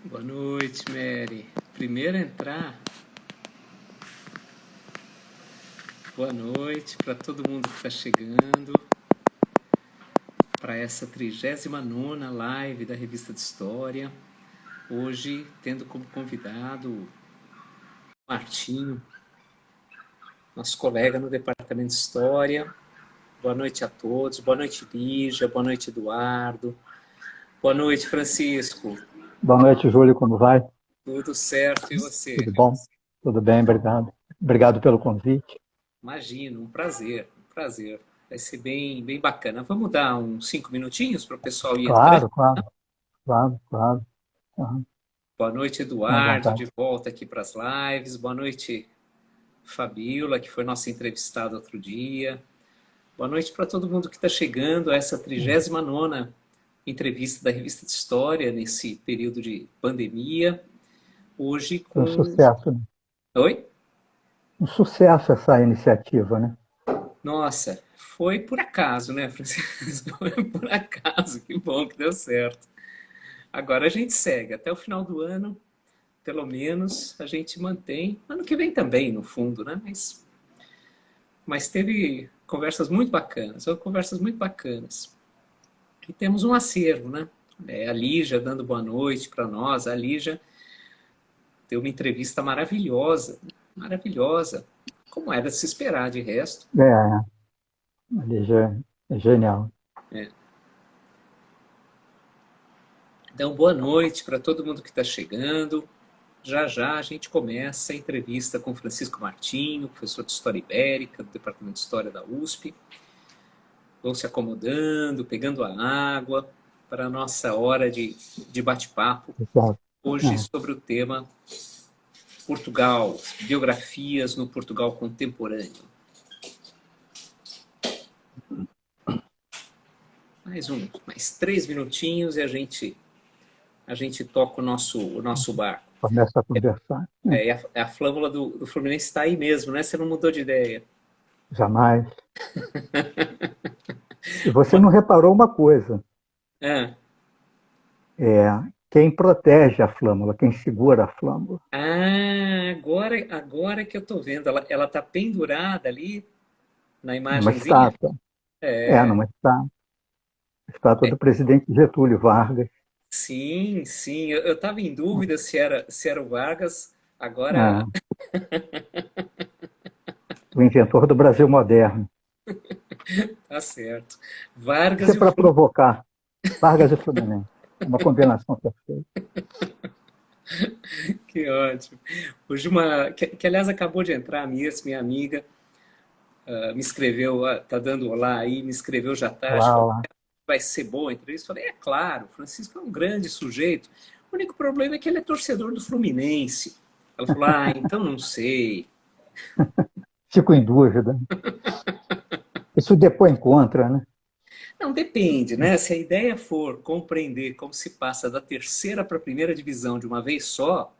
Boa noite, Mary. Primeiro a entrar. Boa noite para todo mundo que está chegando para essa 39ª live da Revista de História. Hoje, tendo como convidado o Martinho, nosso colega no Departamento de História. Boa noite a todos. Boa noite, Lígia. Boa noite, Eduardo. Boa noite, Francisco. Boa noite, Júlio. Como vai? Tudo certo, e você? Tudo bom? Tudo bem, obrigado. Obrigado pelo convite. Imagino, um prazer, um prazer. Vai ser bem bacana. Vamos dar uns 5 minutinhos para o pessoal ir entrando? Claro. Uhum. Boa noite, Eduardo, de volta aqui para as lives. Boa noite, Fabíola, que foi nossa entrevistada outro dia. Boa noite para todo mundo que está chegando a essa 39ª entrevista da Revista de História, nesse período de pandemia. Hoje com... Um sucesso, né? Oi? Um sucesso essa iniciativa, né? Nossa, foi por acaso, né, Francisco? Foi por acaso, que bom que deu certo. Agora a gente segue, até o final do ano, pelo menos, a gente mantém. Ano que vem também, no fundo, né? Mas teve conversas muito bacanas, E temos um acervo, né? A Lígia dando boa noite para nós. A Lígia deu uma entrevista maravilhosa, como era de se esperar de resto. A Lígia é genial. Então, boa noite para todo mundo que está chegando. Já a gente começa a entrevista com Francisco Martinho, professor de História Ibérica do Departamento de História da USP. Vão se acomodando, pegando a água para a nossa hora de bate-papo. Hoje sobre o tema Portugal, biografias no Portugal contemporâneo. Mais 3 minutinhos e a gente toca o nosso barco. Começa a conversar. A flâmula do Fluminense está aí mesmo, né? Você não mudou de ideia. Jamais. E você não reparou uma coisa. Quem protege a flâmula, quem segura a flâmula. Agora que eu estou vendo. Ela está pendurada ali na Numa imagenzinha. estátua. Numa estátua. Estátua do presidente Getúlio Vargas. Sim. Eu estava em dúvida se era o Vargas. Agora... O inventor do Brasil moderno. Tá certo. Vargas Isso é para provocar. Vargas e Fluminense. É uma combinação perfeita. Que ótimo. Hoje que aliás acabou de entrar, minha amiga, me escreveu, tá dando olá aí, me escreveu já tarde, falou, vai ser boa a entrevista. Falei, é claro, o Francisco é um grande sujeito. O único problema é que ele é torcedor do Fluminense. Ela falou, então não sei. Fico em dúvida. Isso depõe contra, né? Não, depende, né? Se a ideia for compreender como se passa da terceira para a primeira divisão de uma vez só,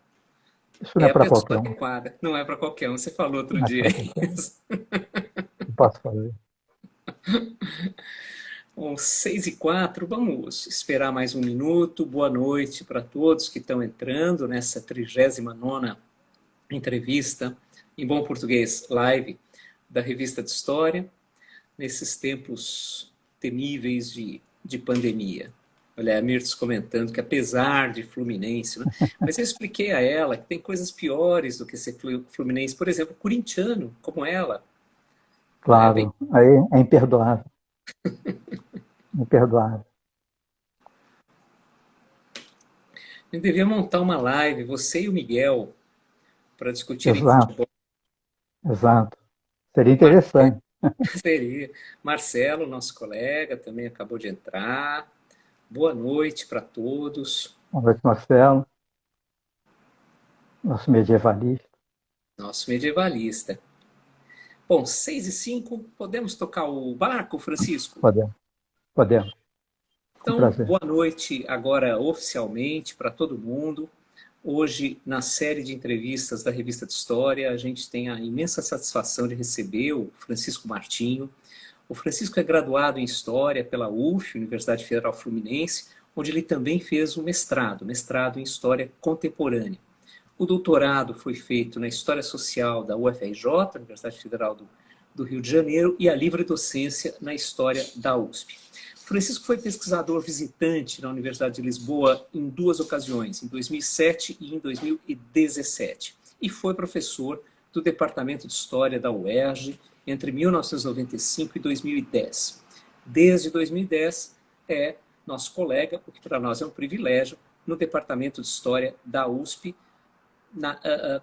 isso não é para qualquer um. Adequada. Não é para qualquer um. Você falou outro dia isso. Não posso fazer. Bom, 6h04, vamos esperar mais um minuto. Boa noite para todos que estão entrando nessa 39ª entrevista, em bom português, live da Revista de História, nesses tempos temíveis de pandemia. Olha, a Mirtes comentando que apesar de Fluminense, né? Mas eu expliquei a ela que tem coisas piores do que ser Fluminense, por exemplo, corintiano, como ela. Claro, aí é imperdoável. Imperdoável. A gente devia montar uma live, você e o Miguel, para discutir futebol. Exato. Seria interessante. Seria. Marcelo, nosso colega, também acabou de entrar. Boa noite para todos. Boa noite, Marcelo. Nosso medievalista. Bom, 6h05, podemos tocar o barco, Francisco? Podemos. Então, boa noite agora oficialmente para todo mundo. Hoje, na série de entrevistas da Revista de História, a gente tem a imensa satisfação de receber o Francisco Martinho. O Francisco é graduado em História pela UF, Universidade Federal Fluminense, onde ele também fez o mestrado em História Contemporânea. O doutorado foi feito na História Social da UFRJ, Universidade Federal do Rio de Janeiro, e a livre docência na História da USP. Francisco foi pesquisador visitante na Universidade de Lisboa em 2 ocasiões, em 2007 e em 2017, e foi professor do Departamento de História da UERJ entre 1995 e 2010. Desde 2010 é nosso colega, o que para nós é um privilégio, no Departamento de História da USP,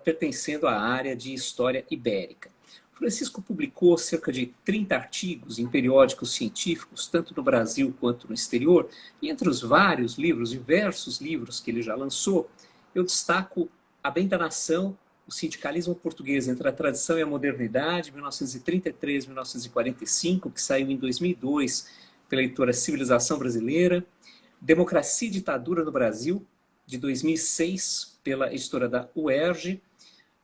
pertencendo à área de História Ibérica. Francisco publicou cerca de 30 artigos em periódicos científicos, tanto no Brasil quanto no exterior, e entre os vários livros, diversos livros que ele já lançou, eu destaco A Bem da Nação, o sindicalismo português entre a tradição e a modernidade, 1933-1945, que saiu em 2002 pela editora Civilização Brasileira, Democracia e Ditadura no Brasil, de 2006, pela editora da UERJ,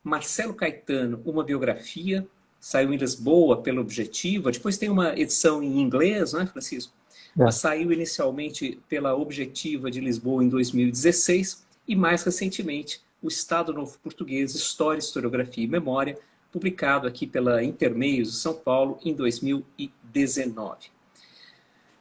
Marcelo Caetano, uma biografia, saiu em Lisboa pela Objetiva, depois tem uma edição em inglês, não é, Francisco? Mas saiu inicialmente pela Objetiva de Lisboa em 2016 e mais recentemente o Estado Novo Português, História, Historiografia e Memória, publicado aqui pela Intermeios de São Paulo em 2019.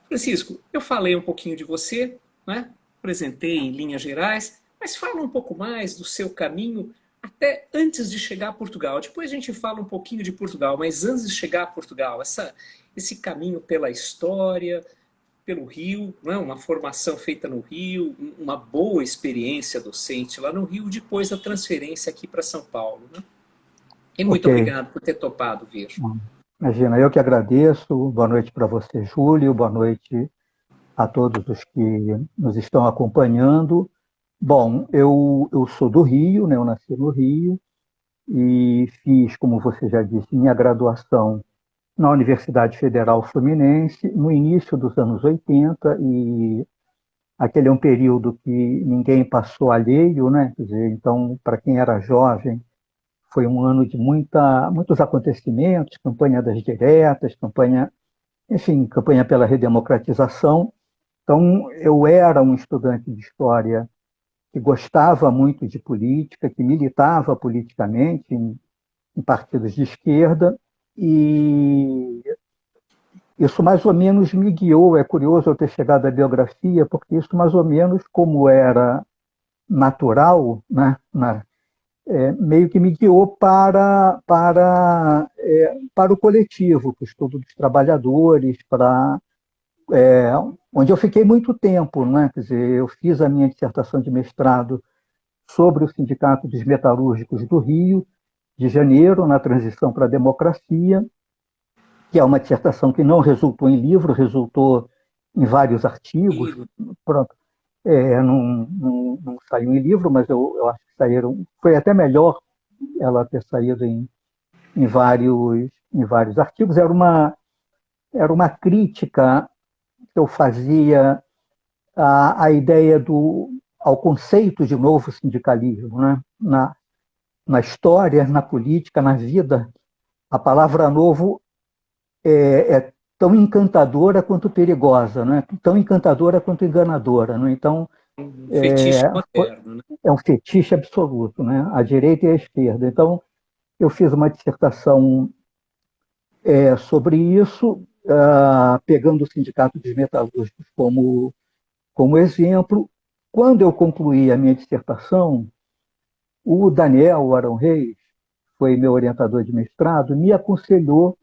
Francisco, eu falei um pouquinho de você, né? Apresentei em linhas gerais, mas fala um pouco mais do seu caminho até antes de chegar a Portugal. Depois a gente fala um pouquinho de Portugal, mas antes de chegar a Portugal, esse caminho pela história, pelo Rio, não é? Uma formação feita no Rio, uma boa experiência docente lá no Rio, depois da transferência aqui para São Paulo. Né? E muito obrigado por ter topado vir. Imagina, eu que agradeço. Boa noite para você, Júlio. Boa noite a todos os que nos estão acompanhando. Bom, eu sou do Rio, né? Eu nasci no Rio e fiz, como você já disse, minha graduação na Universidade Federal Fluminense no início dos anos 80, e aquele é um período que ninguém passou alheio, né? Quer dizer, então, para quem era jovem, foi um ano de muitos acontecimentos, campanha das diretas, campanha pela redemocratização. Então, eu era um estudante de história que gostava muito de política, que militava politicamente em partidos de esquerda, e isso mais ou menos me guiou. É curioso eu ter chegado à biografia, porque isso mais ou menos, como era natural, né, meio que me guiou para o coletivo, para o estudo dos trabalhadores, onde eu fiquei muito tempo, né? Quer dizer, eu fiz a minha dissertação de mestrado sobre o Sindicato dos Metalúrgicos do Rio de Janeiro, na transição para a democracia, que é uma dissertação que não resultou em livro, resultou em vários artigos. Pronto. Não saiu em livro, mas eu acho que saíram. Foi até melhor ela ter saído em vários artigos. Era uma crítica que eu fazia à ideia ao conceito de novo sindicalismo, né? Na história, na política, na vida, a palavra novo é tão encantadora quanto perigosa, né? Tão encantadora quanto enganadora. Né? Então, um fetiche moderno, né? É um fetiche absoluto, né? A direita e a esquerda. Então, eu fiz uma dissertação sobre isso, pegando o Sindicato dos Metalúrgicos como exemplo. Quando eu concluí a minha dissertação, o Daniel Arão Reis, foi meu orientador de mestrado, me aconselhou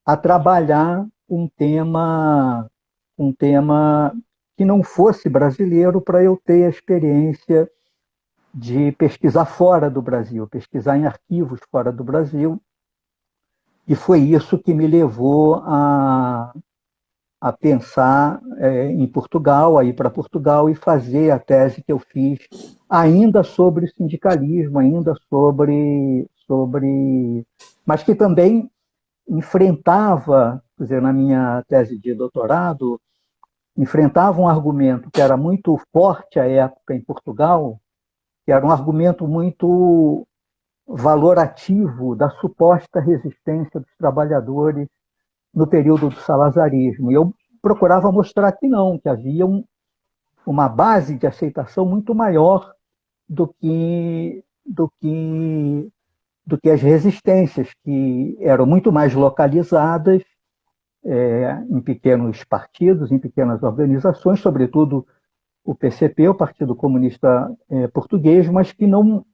a trabalhar um tema que não fosse brasileiro, para eu ter a experiência de pesquisar fora do Brasil, pesquisar em arquivos fora do Brasil. E foi isso que me levou a pensar em Portugal, a ir para Portugal e fazer a tese que eu fiz, ainda sobre sindicalismo, ainda mas que também enfrentava, quer dizer, na minha tese de doutorado, enfrentava um argumento que era muito forte à época em Portugal, que era um argumento muito valorativo da suposta resistência dos trabalhadores no período do salazarismo. E eu procurava mostrar que não, que havia uma base de aceitação muito maior do que, do que, do que as resistências, que eram muito mais localizadas em pequenos partidos, em pequenas organizações, sobretudo o PCP, o Partido Comunista Português, mas que não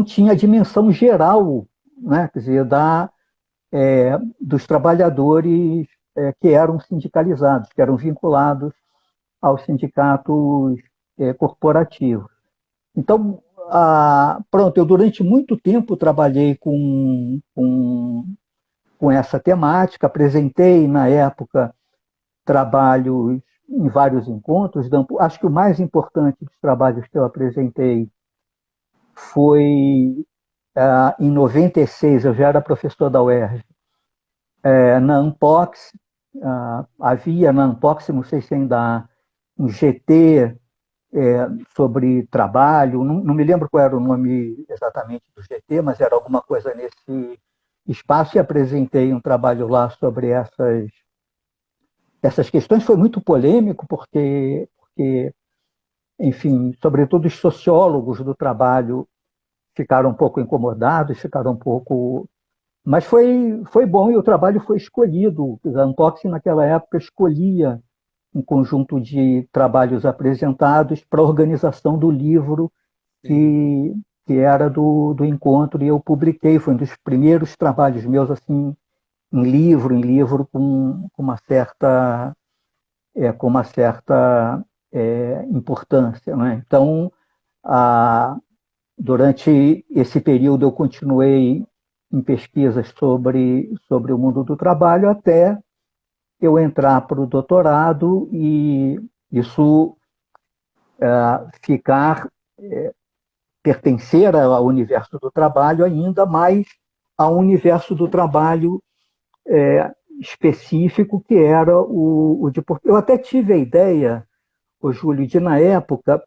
tinha a dimensão geral, né, quer dizer, dos trabalhadores que eram sindicalizados, que eram vinculados aos sindicatos corporativos. Então, pronto, eu durante muito tempo trabalhei com essa temática, apresentei na época trabalhos em vários encontros. Acho que o mais importante dos trabalhos que eu apresentei foi em 96, eu já era professor da UERJ, na Ampox, havia na Ampox, não sei se ainda há, um GT sobre trabalho, não me lembro qual era o nome exatamente do GT, mas era alguma coisa nesse espaço, e apresentei um trabalho lá sobre essas questões. Foi muito polêmico, porque, enfim, sobretudo os sociólogos do trabalho ficaram um pouco incomodados, ficaram um pouco... Mas foi bom, e o trabalho foi escolhido. A Unboxing, naquela época, escolhia um conjunto de trabalhos apresentados para a organização do livro que era do encontro, e eu publiquei. Foi um dos primeiros trabalhos meus assim em livro com uma certa importância, né? Então, durante esse período eu continuei em pesquisas sobre o mundo do trabalho, até eu entrar para o doutorado, e isso pertencer ao universo do trabalho, ainda mais ao universo do trabalho específico, que era o de Portugal. Eu até tive a ideia, Júlio, de, na época,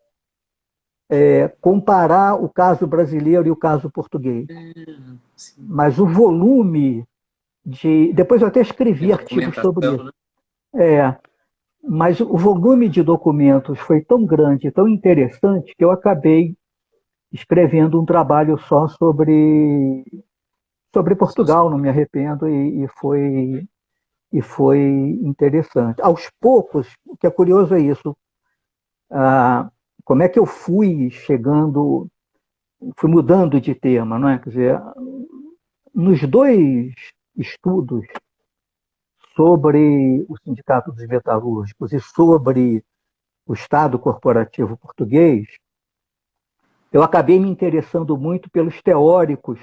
comparar o caso brasileiro e o caso português. Mas o volume de... Depois eu até escrevi artigos sobre isso. Né? Mas o volume de documentos foi tão grande, tão interessante, que eu acabei escrevendo um trabalho só sobre Portugal, não me arrependo, e foi interessante. Aos poucos, o que é curioso é isso, como é que eu fui mudando de tema, não é? Quer dizer, nos dois estudos sobre o Sindicato dos Metalúrgicos e sobre o Estado corporativo português, eu acabei me interessando muito pelos teóricos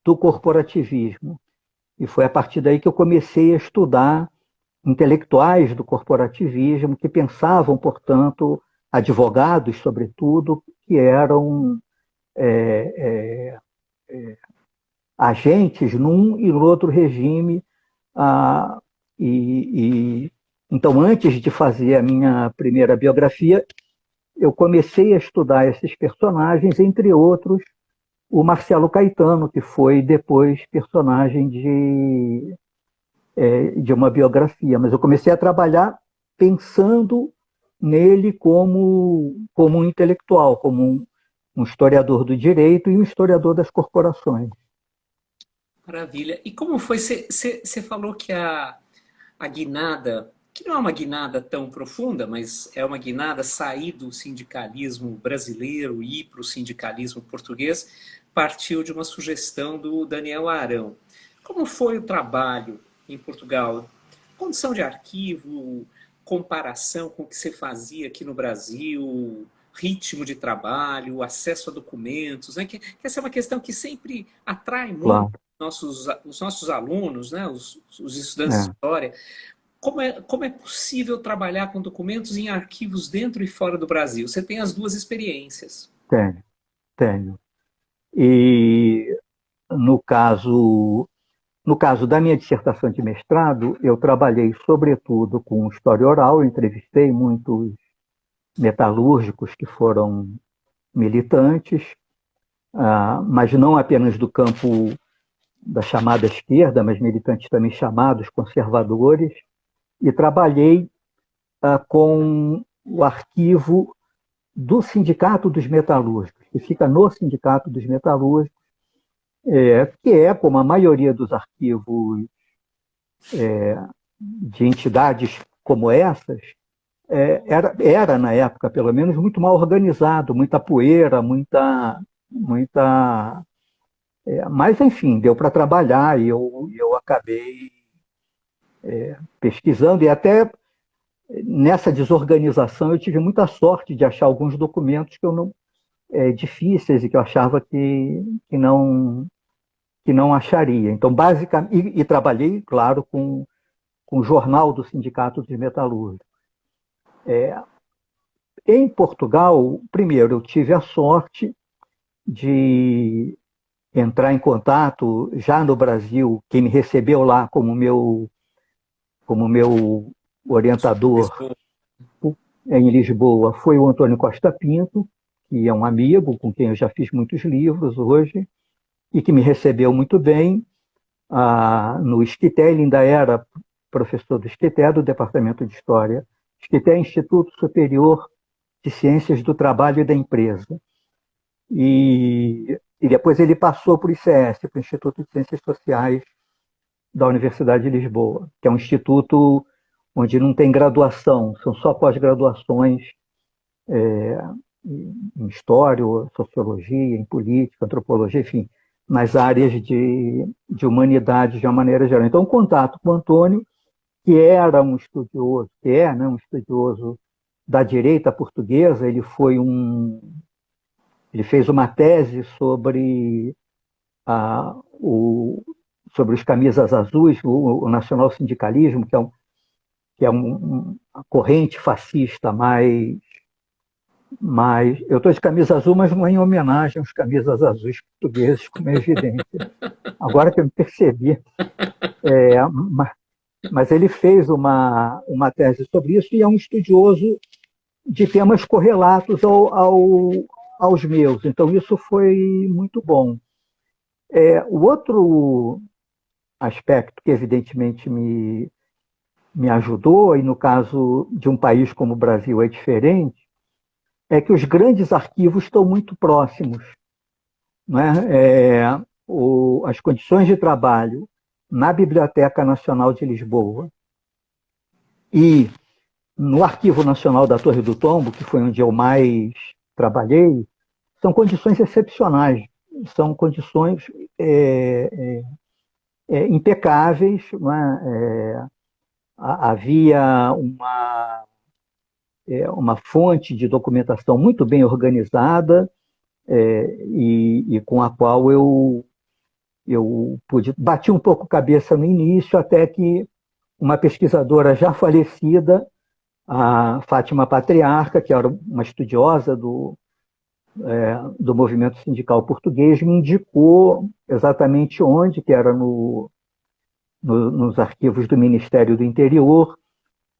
do corporativismo. E foi a partir daí que eu comecei a estudar intelectuais do corporativismo que pensavam, portanto, advogados, sobretudo, que eram agentes num e no outro regime. Então, antes de fazer a minha primeira biografia, eu comecei a estudar esses personagens, entre outros, o Marcelo Caetano, que foi depois personagem de uma biografia. Mas eu comecei a trabalhar pensando nele como um intelectual, como um historiador do direito e um historiador das corporações. Maravilha. E como foi? Você falou que a guinada, que não é uma guinada tão profunda, mas é uma guinada sair do sindicalismo brasileiro e ir para o sindicalismo português, partiu de uma sugestão do Daniel Arão. Como foi o trabalho em Portugal? Condição de arquivo, comparação com o que você fazia aqui no Brasil, ritmo de trabalho, acesso a documentos, né? Que essa é uma questão que sempre atrai muito. Claro. Os nossos alunos, né? os estudantes de história. Como é possível trabalhar com documentos em arquivos dentro e fora do Brasil? Você tem as duas experiências. Tenho. E no caso da minha dissertação de mestrado, eu trabalhei sobretudo com história oral, eu entrevistei muitos metalúrgicos que foram militantes, mas não apenas do campo da chamada esquerda, mas militantes também chamados conservadores, e trabalhei com o arquivo do Sindicato dos Metalúrgicos, que fica no Sindicato dos Metalúrgicos, que é, como a maioria dos arquivos de entidades como essas, era, na época, pelo menos, muito mal organizado, muita poeira, muita. Mas, enfim, deu para trabalhar e eu acabei pesquisando, e até nessa desorganização eu tive muita sorte de achar alguns documentos que eu não, difíceis e que eu achava que não acharia. Então, basicamente, e trabalhei, claro, com o jornal do Sindicato dos Metalúrgicos. Em Portugal, primeiro, eu tive a sorte de entrar em contato já no Brasil. Quem me recebeu lá como meu orientador em Lisboa foi o Antônio Costa Pinto, que é um amigo com quem eu já fiz muitos livros hoje, e que me recebeu muito bem. No Isqueté, ele ainda era professor do Isqueté, do Departamento de História. Isqueté é Instituto Superior de Ciências do Trabalho e da Empresa. E depois ele passou para o ICS, para o Instituto de Ciências Sociais da Universidade de Lisboa, que é um instituto onde não tem graduação, são só pós-graduações em História, Sociologia, em Política, Antropologia, enfim, nas áreas de humanidades de uma maneira geral. Então, o contato com o Antônio, que era um estudioso, né, um estudioso da direita portuguesa, ele fez uma tese sobre sobre os camisas azuis, o nacional-sindicalismo, que é uma corrente fascista mais. Eu estou de camisa azul, mas não é em homenagem aos camisas azuis portugueses, como é evidente. Agora que eu me percebi. Mas ele fez uma tese sobre isso e é um estudioso de temas correlatos aos meus. Então, isso foi muito bom. O outro aspecto que, evidentemente, me ajudou, e no caso de um país como o Brasil é diferente, é que os grandes arquivos estão muito próximos. Né? As condições de trabalho na Biblioteca Nacional de Lisboa e no Arquivo Nacional da Torre do Tombo, que foi onde eu mais trabalhei, são condições excepcionais, são condições impecáveis. Né? Havia uma fonte de documentação muito bem organizada e com a qual eu bati um pouco cabeça no início, até que uma pesquisadora já falecida, a Fátima Patriarca, que era uma estudiosa do movimento sindical português, me indicou exatamente onde, que era nos arquivos do Ministério do Interior,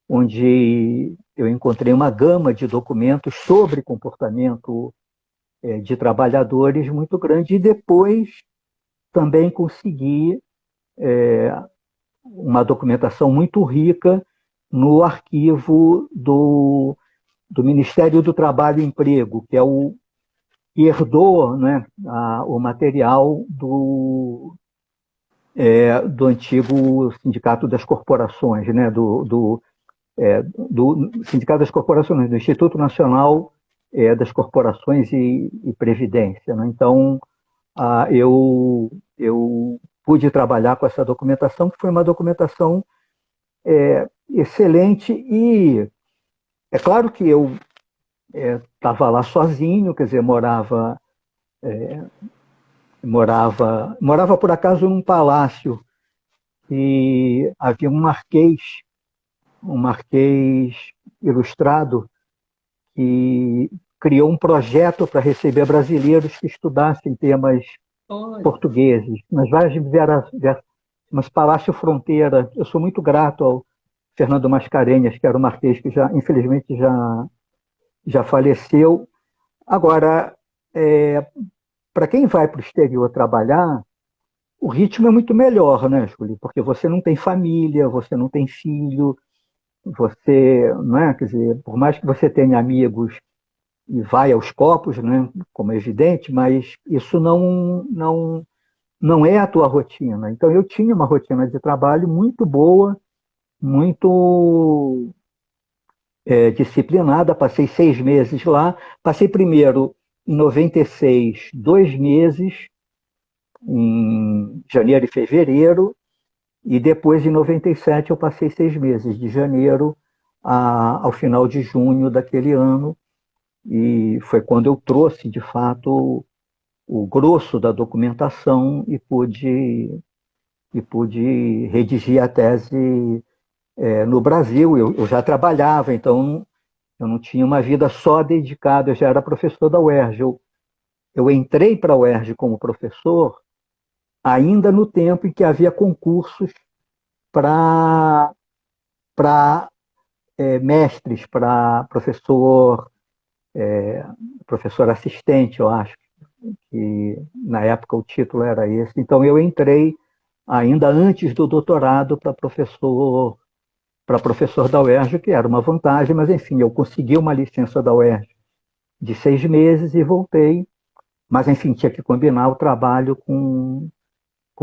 onde eu encontrei uma gama de documentos sobre comportamento de trabalhadores muito grande, e depois também consegui uma documentação muito rica no arquivo do Ministério do Trabalho e Emprego, que é que herdou, né, o material do antigo Sindicato das Corporações, né, do Sindicato das Corporações, do Instituto Nacional das Corporações e Previdência. Né? Então, eu pude trabalhar com essa documentação, que foi uma documentação excelente, e é claro que eu estava lá sozinho, quer dizer, morava por acaso num palácio, e havia um marquês ilustrado que criou um projeto para receber brasileiros que estudassem temas portugueses, mas mas Palácio Fronteira. Eu sou muito grato ao Fernando Mascarenhas, que era o marquês que infelizmente já faleceu. Agora, para quem vai para o exterior trabalhar, o ritmo é muito melhor, né, Júlio? Porque você não tem família, você não tem filho, você, não é? Quer dizer, por mais que você tenha amigos e vai aos copos, né, como é evidente, mas isso não é a tua rotina. Então eu tinha uma rotina de trabalho muito boa, muito disciplinada. Passei 6 meses lá. Passei primeiro em 96, 2 meses, em janeiro e fevereiro, e depois em 97 eu passei 6 meses, de janeiro ao final de junho daquele ano, e foi quando eu trouxe, de fato, o grosso da documentação e pude redigir a tese no Brasil. Eu já trabalhava, então eu não tinha uma vida só dedicada, eu já era professor da UERJ. Eu entrei para a UERJ como professor ainda no tempo em que havia concursos para mestres, para professor assistente, eu acho, que na época o título era esse. Então eu entrei ainda antes do doutorado para professor da UERJ, que era uma vantagem, mas enfim, eu consegui uma licença da UERJ de 6 meses e voltei, mas enfim, tinha que combinar o trabalho com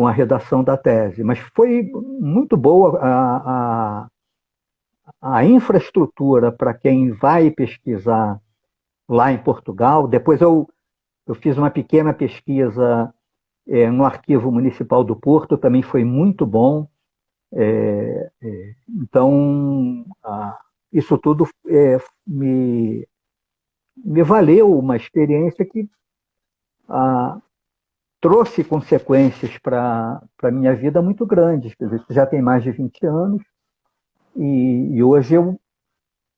a redação da tese. Mas foi muito boa a infraestrutura para quem vai pesquisar lá em Portugal. Depois eu fiz uma pequena pesquisa no Arquivo Municipal do Porto, também foi muito bom. Então, isso tudo me valeu uma experiência que trouxe consequências para a minha vida muito grandes. Quer dizer, já tem mais de 20 anos, e hoje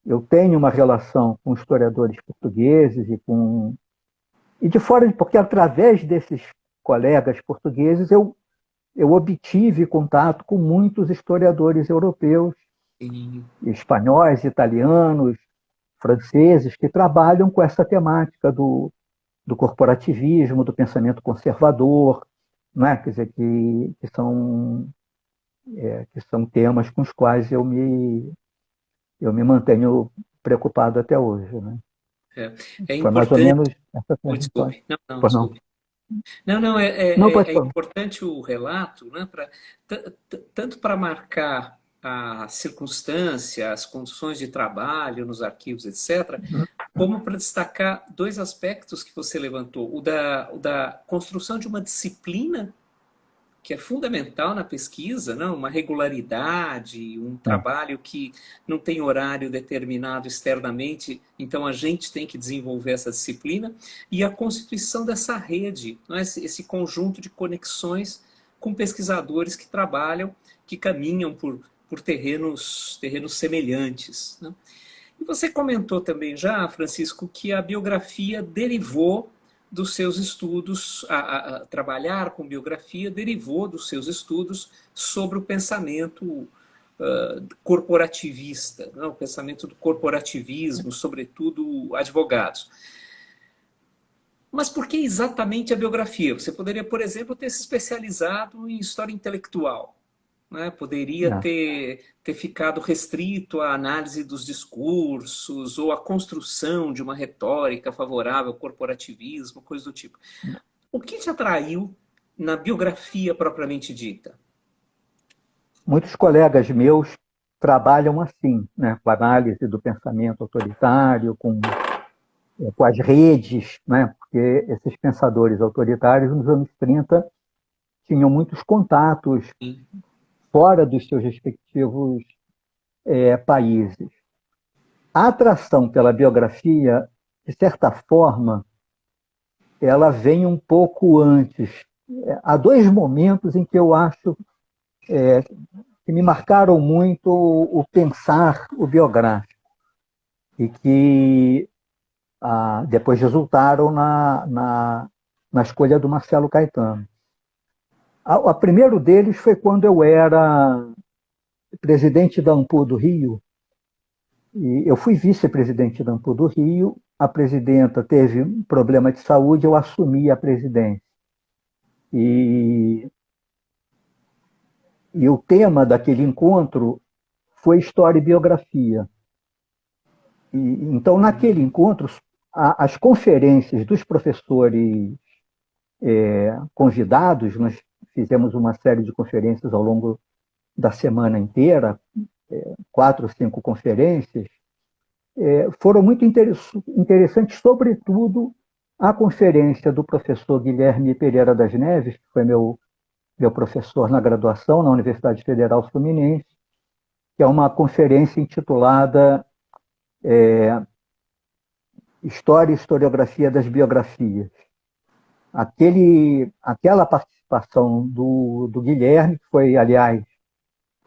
eu tenho uma relação com historiadores portugueses e de fora, porque através desses colegas portugueses eu obtive contato com muitos historiadores europeus, Sim. espanhóis, italianos, franceses, que trabalham com essa temática do corporativismo, do pensamento conservador, né? Quer dizer, que são temas com os quais eu me mantenho preocupado até hoje. Né? É, é Foi mais ou importante. menos essa Oh, trajetória. desculpe. Não, não, Pois não. desculpe. Não, não, Não, pode é falar. importante o relato, né, tanto para marcar a circunstância, as condições de trabalho nos arquivos, etc., como para destacar dois aspectos que você levantou. O da construção de uma disciplina, que é fundamental na pesquisa, não? Uma regularidade, um É. trabalho que não tem horário determinado externamente, então a gente tem que desenvolver essa disciplina, e a constituição dessa rede, não é? Esse conjunto de conexões com pesquisadores que trabalham, que caminham por terrenos semelhantes. Né? E você comentou também já, Francisco, que a biografia derivou dos seus estudos, trabalhar com biografia derivou dos seus estudos sobre o pensamento corporativista, não? O pensamento do corporativismo, sobretudo advogados. Mas por que exatamente a biografia? Você poderia, por exemplo, ter se especializado em história intelectual, né? Poderia É. ter ficado restrito à análise dos discursos ou à construção de uma retórica favorável ao corporativismo, coisa do tipo. O que te atraiu na biografia propriamente dita? Muitos colegas meus trabalham assim, né, com a análise do pensamento autoritário, com as redes, né, porque esses pensadores autoritários, nos anos 30, tinham muitos contatos fora dos seus respectivos países. A atração pela biografia, de certa forma, ela vem um pouco antes. Há dois momentos em que eu acho que me marcaram muito o pensar o biográfico e que depois resultaram na escolha do Marcelo Caetano. O primeiro deles foi quando eu era presidente da ANPU do Rio, e eu fui vice-presidente da ANPU do Rio, a presidenta teve um problema de saúde, eu assumi a presidência. E o tema daquele encontro foi História e Biografia. Então, naquele encontro, as conferências dos professores convidados, nós fizemos uma série de conferências ao longo da semana inteira, 4 ou 5 conferências, foram muito interessantes, sobretudo a conferência do professor Guilherme Pereira das Neves, que foi meu professor na graduação na Universidade Federal Fluminense, que é uma conferência intitulada História e Historiografia das Biografias. Aquela participação do Guilherme, que foi, aliás,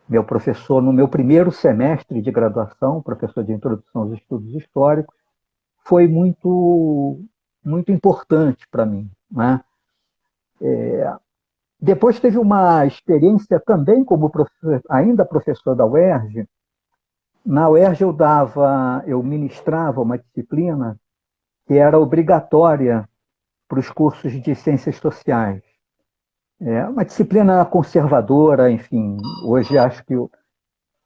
meu professor no meu primeiro semestre de graduação, professor de Introdução aos Estudos Históricos, foi muito, muito importante para mim, né? Depois teve uma experiência também como ainda professor da UERJ. Na UERJ eu ministrava uma disciplina que era obrigatória para os cursos de Ciências Sociais. Uma disciplina conservadora, enfim, hoje acho que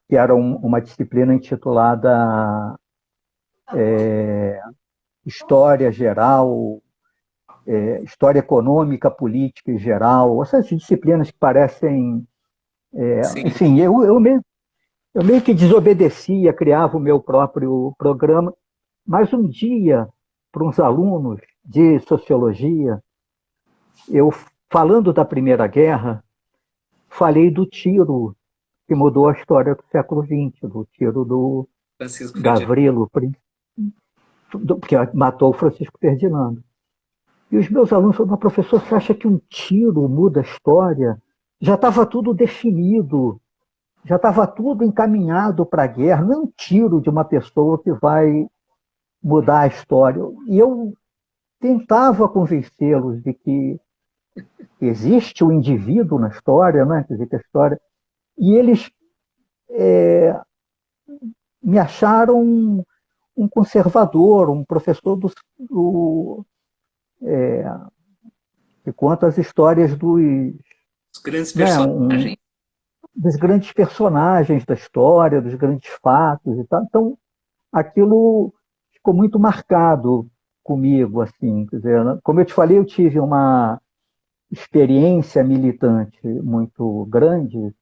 era uma disciplina intitulada História Geral, História Econômica, Política em Geral, essas disciplinas que parecem... enfim, eu meio que desobedecia, criava o meu próprio programa, mas um dia, para uns alunos de Sociologia, eu, falando da Primeira Guerra, falei do tiro que mudou a história do século XX, do tiro do Francisco Gavrilo, que matou o Francisco Ferdinando. E os meus alunos falaram: professor, você acha que um tiro muda a história? Já estava tudo definido, já estava tudo encaminhado para a guerra, não é um tiro de uma pessoa que vai mudar a história. E eu tentava convencê-los de que existe o indivíduo na história, né? Quer dizer, que a história... E eles me acharam um conservador, um professor que conta as histórias Os grandes personagens. Dos grandes personagens da história, dos grandes fatos e tal. Então, aquilo ficou muito marcado comigo, assim, quer dizer, como eu te falei, eu tive uma experiência militante muito grande,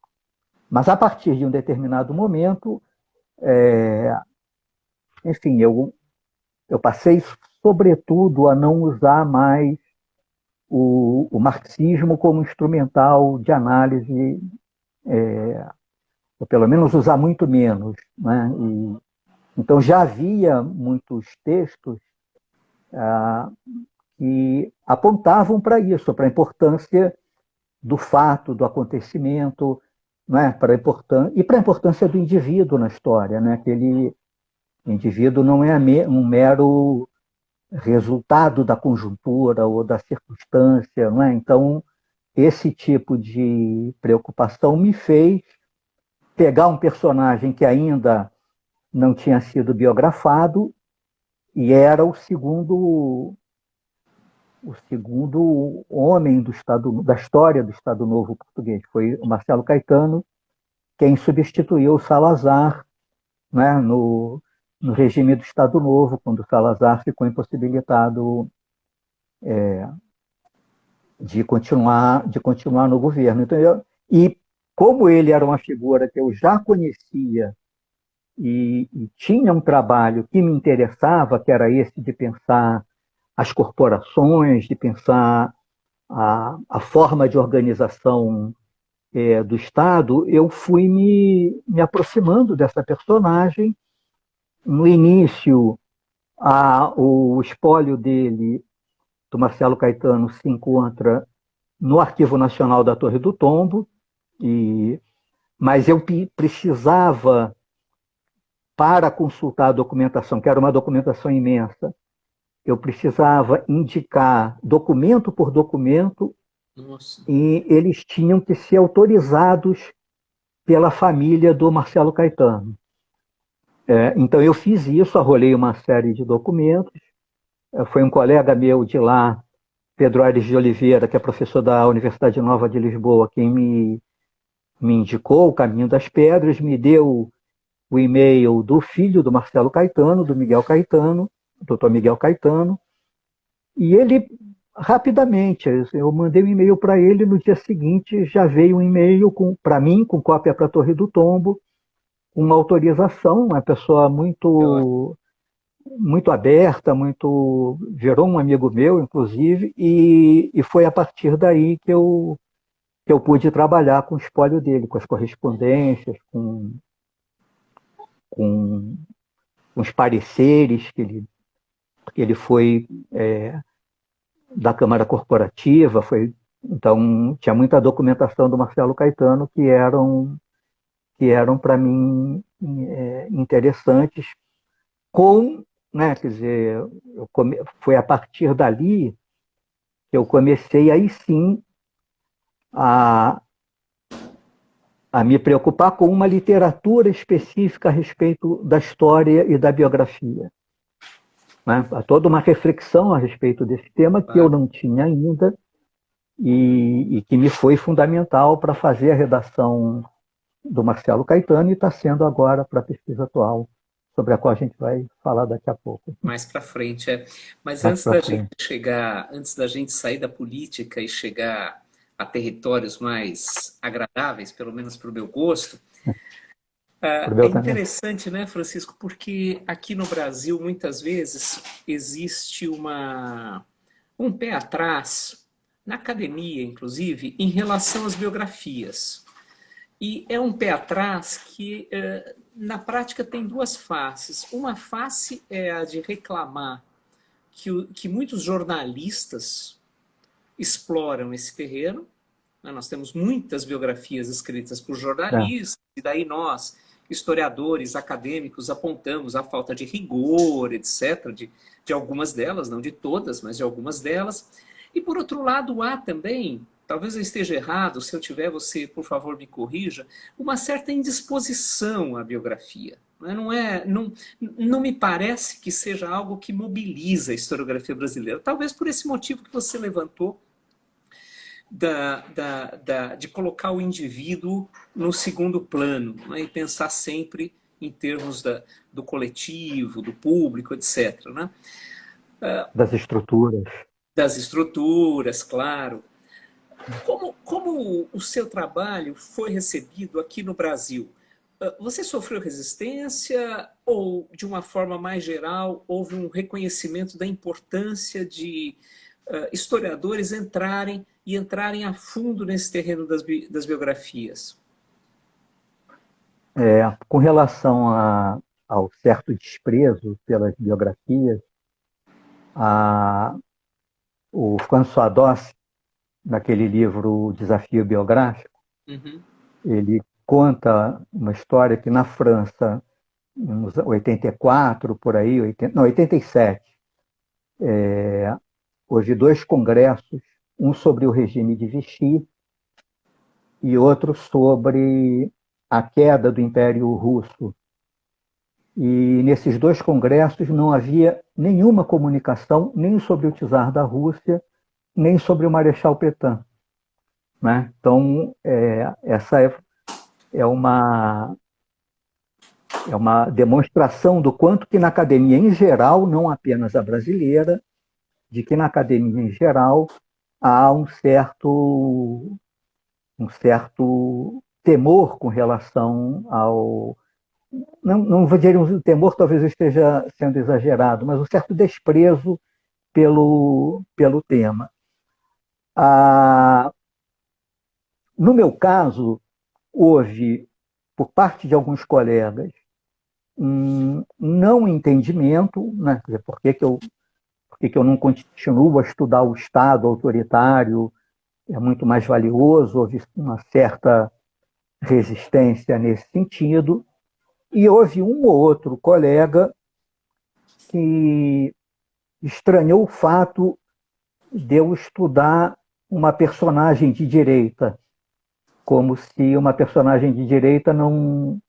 mas a partir de um determinado momento, enfim, eu passei, sobretudo, a não usar mais o marxismo como instrumental de análise, ou pelo menos usar muito menos, né? Então já havia muitos textos que apontavam para isso, para a importância do fato, do acontecimento, né? Para a importância do indivíduo na história, né? Aquele indivíduo não é um mero resultado da conjuntura ou da circunstância, não é? Então, esse tipo de preocupação me fez pegar um personagem que ainda não tinha sido biografado e era o segundo homem da história do Estado Novo português. Foi o Marcelo Caetano quem substituiu o Salazar, né, no regime do Estado Novo, quando o Salazar ficou impossibilitado de continuar no governo. Então, e como ele era uma figura que eu já conhecia e tinha um trabalho que me interessava, que era esse de pensar as corporações, de pensar a forma de organização do Estado, eu fui me aproximando dessa personagem. No início, o espólio dele, do Marcelo Caetano, se encontra no Arquivo Nacional da Torre do Tombo, mas eu precisava, para consultar a documentação, que era uma documentação imensa, eu precisava indicar documento por documento. Nossa. E eles tinham que ser autorizados pela família do Marcelo Caetano. Então eu fiz isso, arrolei uma série de documentos. Foi um colega meu de lá, Pedro Aires de Oliveira, que é professor da Universidade Nova de Lisboa, quem me indicou o Caminho das Pedras, me deu o e-mail do filho do Marcelo Caetano, do Miguel Caetano, doutor Miguel Caetano, e ele, rapidamente, eu mandei um e-mail para ele, no dia seguinte já veio um e-mail para mim, com cópia para a Torre do Tombo, uma autorização, uma pessoa muito aberta, virou um amigo meu, inclusive, e foi a partir daí que eu pude trabalhar com o espólio dele, com as correspondências, com os pareceres que ele foi da Câmara Corporativa, então tinha muita documentação do Marcelo Caetano que eram para mim interessantes, né, quer dizer, foi a partir dali que eu comecei aí sim a me preocupar com uma literatura específica a respeito da história e da biografia. Né? Há toda uma reflexão a respeito desse tema que eu não tinha ainda e que me foi fundamental para fazer a redação do Marcelo Caetano e está sendo agora para a pesquisa atual, sobre a qual a gente vai falar daqui a pouco. Mais para frente, Mas antes da gente sair da política e chegar a territórios mais agradáveis, pelo menos para o meu gosto, é interessante, né, Francisco, porque aqui no Brasil, muitas vezes, existe um pé atrás, na academia, inclusive, em relação às biografias. E é um pé atrás que, na prática, tem duas faces. Uma face é a de reclamar que muitos jornalistas exploram esse terreno. Nós temos muitas biografias escritas por jornalistas, e daí nós, historiadores, acadêmicos, apontamos a falta de rigor, etc., de algumas delas, não de todas, mas de algumas delas. E, por outro lado, há também, talvez eu esteja errado, se eu tiver, você, por favor, me corrija, uma certa indisposição à biografia. Não me parece que seja algo que mobiliza a historiografia brasileira. Talvez por esse motivo que você levantou, de colocar o indivíduo no segundo plano, né, e pensar sempre em termos do coletivo, do público, etc. Né? Das estruturas. Das estruturas, claro. Como o seu trabalho foi recebido aqui no Brasil? Você sofreu resistência ou, de uma forma mais geral, houve um reconhecimento da importância de historiadores entrarem a fundo nesse terreno das biografias? Com relação ao certo desprezo pelas biografias, o François Doss, naquele livro Desafio Biográfico, ele conta uma história que na França, em 84, por aí, 87, houve 2 congressos, um sobre o regime de Vichy e outro sobre a queda do Império Russo. E nesses 2 congressos não havia nenhuma comunicação nem sobre o czar da Rússia, nem sobre o Marechal Petain. Né? Então, essa é uma demonstração do quanto que na academia em geral, não apenas a brasileira, de que na academia em geral há um certo temor com relação ao... Não vou dizer um temor, talvez eu esteja sendo exagerado, mas um certo desprezo pelo tema. No meu caso, houve, por parte de alguns colegas, um não entendimento, né? Por que eu não continuo a estudar o Estado autoritário, é muito mais valioso, houve uma certa resistência nesse sentido, e houve um ou outro colega que estranhou o fato de eu estudar uma personagem de direita, como se uma personagem de direita não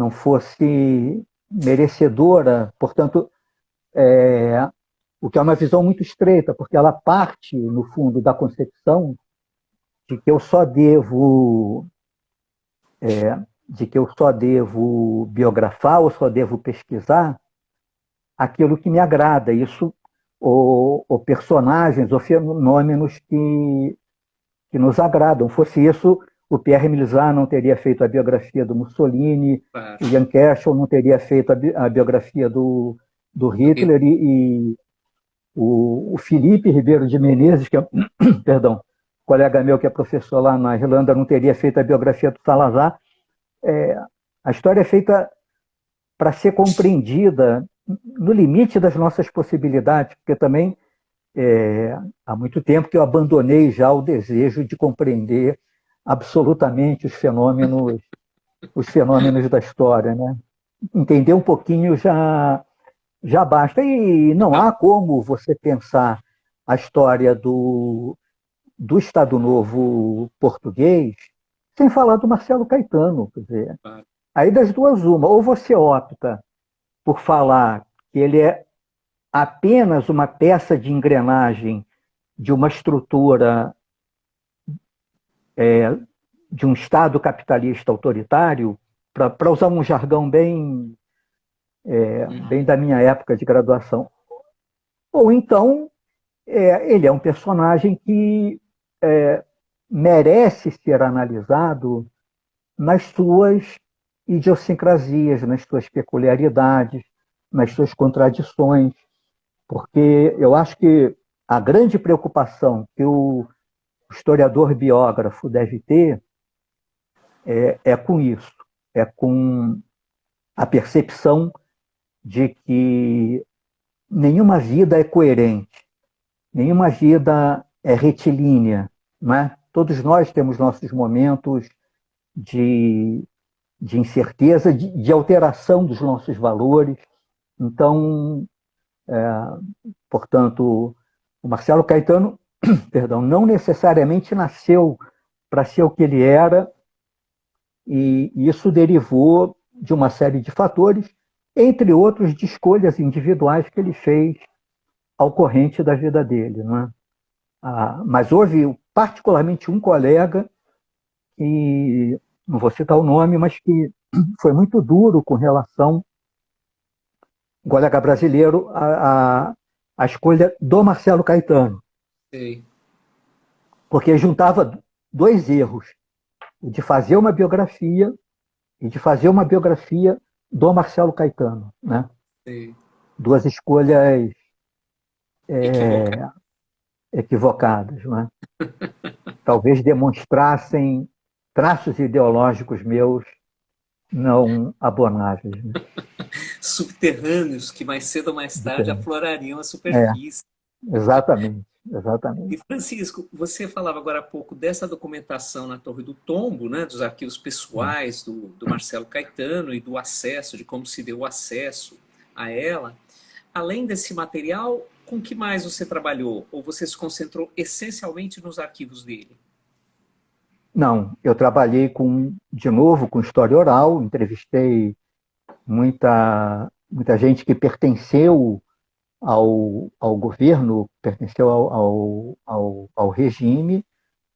fosse merecedora, portanto, o que é uma visão muito estreita, porque ela parte, no fundo, da concepção de que eu só devo de que eu só devo biografar ou só devo pesquisar aquilo que me agrada, isso, ou personagens, ou fenômenos que nos agradam. Fosse isso, o Pierre Milizat não teria feito a biografia do Mussolini, Claro. o Ian Kershaw não teria feito a biografia do Hitler, e o Felipe Ribeiro de Menezes, que é, perdão, colega meu que é professor lá na Irlanda, não teria feito a biografia do Salazar. A história é feita para ser compreendida no limite das nossas possibilidades, porque também há muito tempo que eu abandonei já o desejo de compreender absolutamente os fenômenos da história, né? Entender um pouquinho já basta. E não há como você pensar a história do Estado Novo português sem falar do Marcelo Caetano. Quer dizer, aí das duas uma, ou você opta por falar que ele é apenas uma peça de engrenagem de uma estrutura de um Estado capitalista autoritário, para usar um jargão bem da minha época de graduação. Ou então, ele é um personagem que merece ser analisado nas suas idiosincrasias, nas suas peculiaridades, nas suas contradições, porque eu acho que a grande preocupação que o historiador biógrafo deve ter é com isso, é com a percepção de que nenhuma vida é coerente, nenhuma vida é retilínea, não é? Todos nós temos nossos momentos de incerteza, de alteração dos nossos valores. Então, portanto, o Marcelo Caetano, perdão, não necessariamente nasceu para ser o que ele era, e isso derivou de uma série de fatores, entre outros de escolhas individuais que ele fez ao corrente da vida dele, não é? Mas houve particularmente um colega, que não vou citar o nome, mas que foi muito duro com relação, um colega brasileiro, a escolha do Marcelo Caetano. Sei. Porque juntava dois erros, o de fazer uma biografia e de fazer uma biografia do Marcelo Caetano, né? Sei. Duas escolhas Equivocado. equivocadas, né? Talvez demonstrassem traços ideológicos meus não abonáveis, né? Subterrâneos que mais cedo ou mais tarde aflorariam a É, superfície. exatamente, E, exatamente. Francisco, você falava agora há pouco dessa documentação na Torre do Tombo, né, dos arquivos pessoais do Marcelo Caetano e do acesso, de como se deu o acesso a ela. Além desse material, com que mais você trabalhou? Ou você se concentrou essencialmente nos arquivos dele? Não, eu trabalhei de novo, com história oral, entrevistei muita gente que pertenceu ao governo, pertenceu ao regime,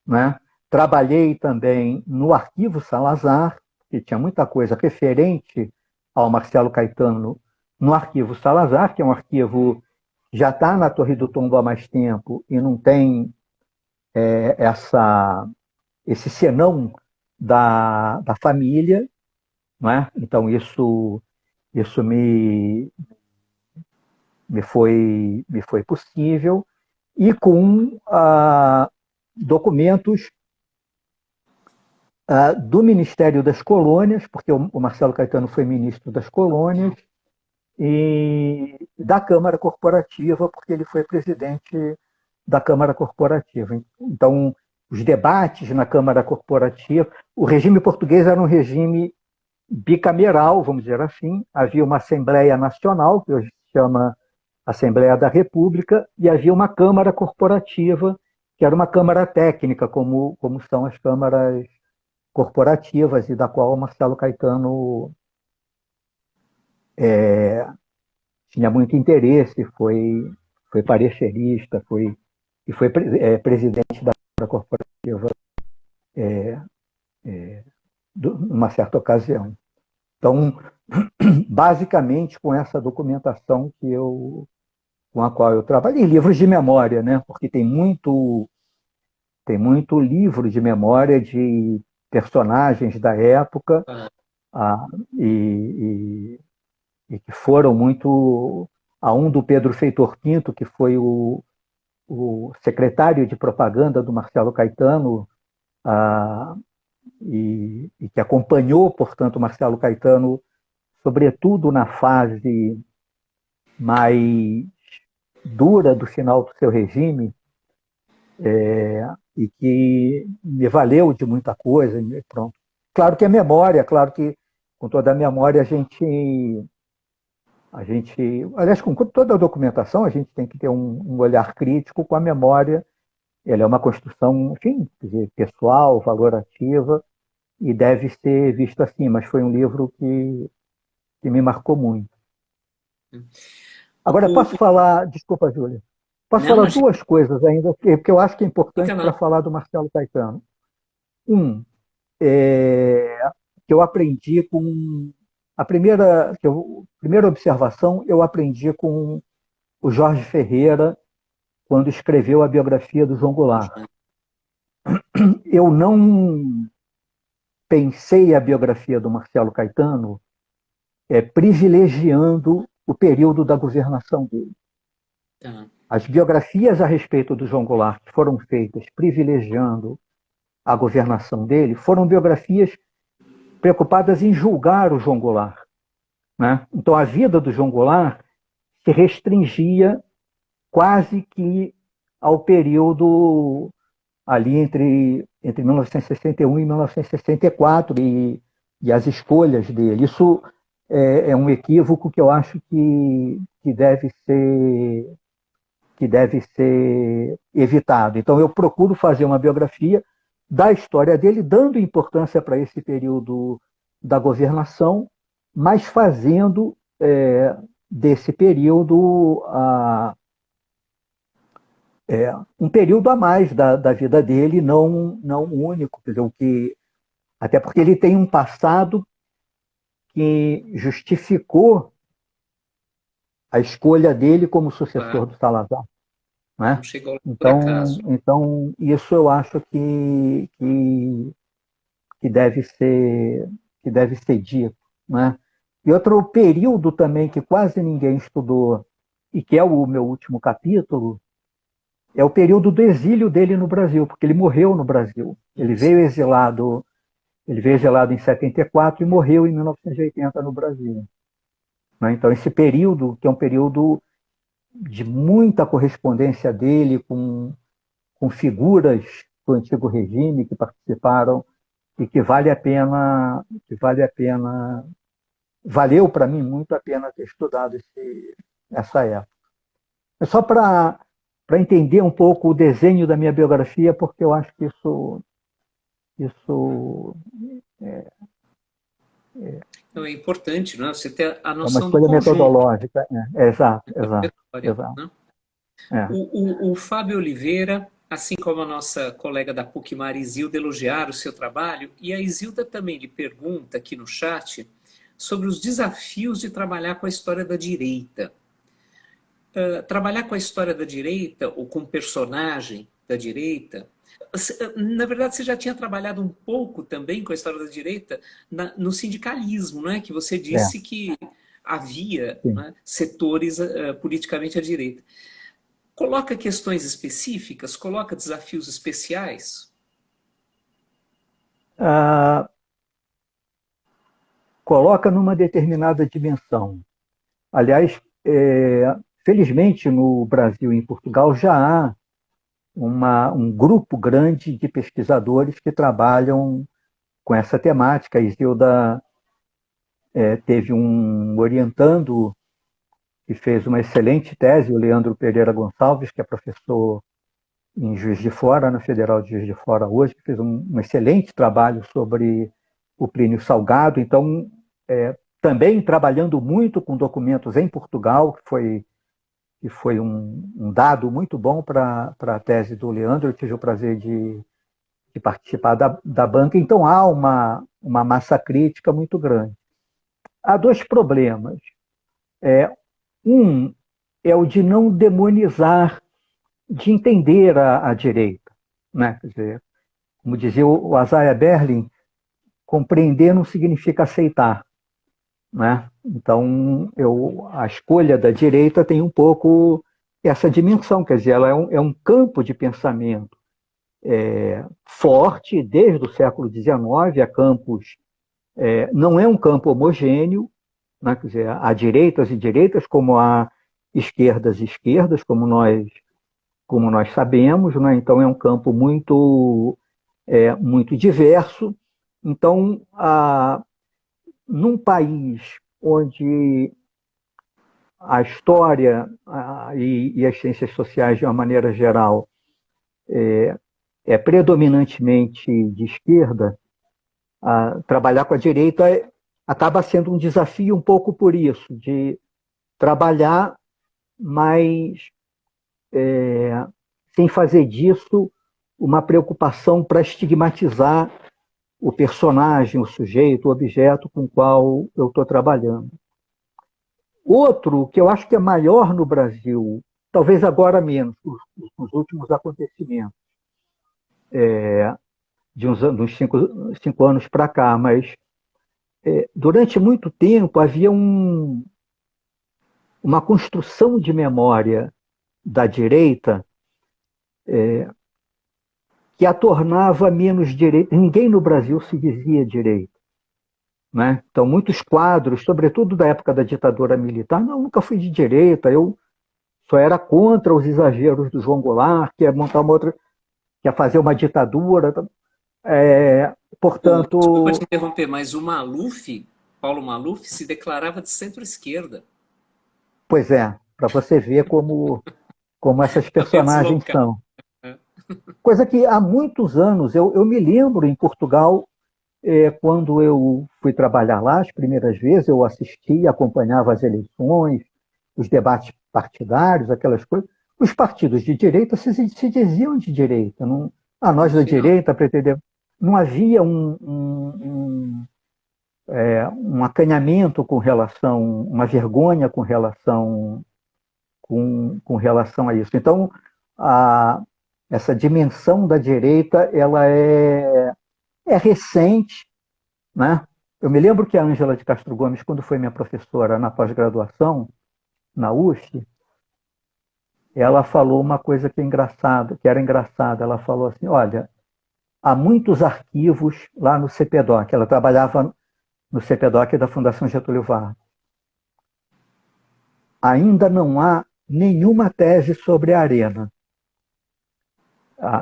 né? Trabalhei também no Arquivo Salazar, que tinha muita coisa referente ao Marcelo Caetano no Arquivo Salazar, que é um arquivo que já está na Torre do Tombo há mais tempo e não tem esse senão da família, não é? Então isso me foi possível, e com documentos do Ministério das Colônias, porque o Marcelo Caetano foi ministro das Colônias, e da Câmara Corporativa, porque ele foi presidente da Câmara Corporativa. Então, os debates na Câmara Corporativa, o regime português era um regime bicameral, vamos dizer assim, havia uma Assembleia Nacional, que hoje se chama Assembleia da República, e havia uma Câmara Corporativa, que era uma Câmara técnica, como são as câmaras corporativas, e da qual o Marcelo Caetano tinha muito interesse, foi parecerista, e foi presidente da Câmara Corporativa numa certa ocasião. Então, basicamente, com essa documentação com a qual eu trabalhei, livros de memória, né? Porque tem muito livro de memória de personagens da época, ah, e, e que foram muito. A um do Pedro Feitor Pinto, que foi o secretário de propaganda do Marcelo Caetano, ah, e que acompanhou, portanto, Marcelo Caetano, sobretudo na fase mais dura do final do seu regime, e que me valeu de muita coisa. Pronto. Claro que é memória, claro que com toda a memória aliás, com toda a documentação, a gente tem que ter um olhar crítico com a memória. Ela é uma construção, enfim, pessoal, valorativa, e deve ser visto assim, mas foi um livro que me marcou muito. Agora, posso falar, desculpa, Júlia, posso falar duas coisas ainda, porque eu acho que é importante para falar do Marcelo Caetano. Que eu aprendi com a primeira observação, eu aprendi com o Jorge Ferreira, quando escreveu a biografia do João Goulart. Eu não pensei a biografia do Marcelo Caetano privilegiando o período da governação dele. As biografias a respeito do João Goulart que foram feitas privilegiando a governação dele foram biografias preocupadas em julgar o João Goulart, né? Então, a vida do João Goulart se restringia quase que ao período ali entre 1961 e 1964 e as escolhas dele. Isso é um equívoco que eu acho que deve ser evitado. Então, eu procuro fazer uma biografia da história dele, dando importância para esse período da governação, mas fazendo desse período um período a mais da vida dele, não único. Quer dizer, até porque ele tem um passado que justificou a escolha dele como sucessor do Salazar. Né? Então, isso eu acho que deve ser dito. Né? E outro período também que quase ninguém estudou, e que é o meu último capítulo, é o período do exílio dele no Brasil, porque ele morreu no Brasil. Ele veio exilado em 74 e morreu em 1980 no Brasil. Né? Então, esse período, que é um período de muita correspondência dele com figuras do antigo regime que participaram e que valeu para mim muito a pena ter estudado essa época. É só para entender um pouco o desenho da minha biografia, porque eu acho que isso é importante, não é? Você ter a noção do conjunto. É uma escolha metodológica. Exato. Né? O Fábio Oliveira, assim como a nossa colega da PUC, Isilda, elogiaram o seu trabalho, e a Isilda também lhe pergunta aqui no chat sobre os desafios de trabalhar com a história da direita. Trabalhar com a história da direita, ou com personagem da direita, na verdade, você já tinha trabalhado um pouco também com a história da direita no sindicalismo, não é? Que você disse que havia, né, setores politicamente à direita. Coloca questões específicas, coloca desafios especiais? Coloca numa determinada dimensão. Aliás, felizmente no Brasil e em Portugal já há um grupo grande de pesquisadores que trabalham com essa temática. A Isilda teve um orientando que fez uma excelente tese, o Leandro Pereira Gonçalves, que é professor em Juiz de Fora, na Federal de Juiz de Fora hoje, que fez um excelente trabalho sobre o Plínio Salgado. Então, também trabalhando muito com documentos em Portugal, que foi um dado muito bom para a tese do Leandro. Eu tive o prazer de participar da banca. Então, há uma massa crítica muito grande. Há dois problemas. Um é o de não demonizar, de entender a direita, né? Quer dizer, como dizia o Isaiah Berlin, compreender não significa aceitar, né? Então, a escolha da direita tem um pouco essa dimensão, quer dizer, ela é um campo de pensamento forte desde o século XIX, não é um campo homogêneo, né? Quer dizer, há direitas e direitas, como há esquerdas e esquerdas, como nós sabemos, né? Então é um campo muito diverso. Então, num país onde a história e as ciências sociais, de uma maneira geral, é predominantemente de esquerda, trabalhar com a direita acaba sendo um desafio um pouco por isso, de trabalhar, mas sem fazer disso uma preocupação para estigmatizar o personagem, o sujeito, o objeto com o qual eu estou trabalhando. Outro, que eu acho que é maior no Brasil, talvez agora menos, os últimos acontecimentos, de uns 5 anos para cá, mas durante muito tempo havia uma construção de memória da direita que a tornava menos direita. Ninguém no Brasil se dizia direita, né? Então, muitos quadros, sobretudo da época da ditadura militar, não, nunca fui de direita, eu só era contra os exageros do João Goulart, que é montar uma outra, que é fazer uma ditadura. Desculpa Portanto, te interromper, mas o Maluf, Paulo Maluf, se declarava de centro-esquerda. pois para você ver como essas Para personagens deslocar. são. Coisa que há muitos anos, eu me lembro em Portugal, quando eu fui trabalhar lá as primeiras vezes, eu assistia, acompanhava as eleições, os debates partidários, aquelas coisas. Os partidos de direita se diziam de direita. Não, nós da Afinal, direita pretendemos. Não havia um acanhamento com relação, uma vergonha com relação a isso. Então, essa dimensão da direita ela é recente, né? Eu me lembro que a Ângela de Castro Gomes, quando foi minha professora na pós-graduação, na USP, ela falou uma coisa que era engraçada. Ela falou assim: olha, há muitos arquivos lá no CPDOC. Ela trabalhava no CPDOC da Fundação Getúlio Vargas. Ainda não há nenhuma tese sobre a Arena.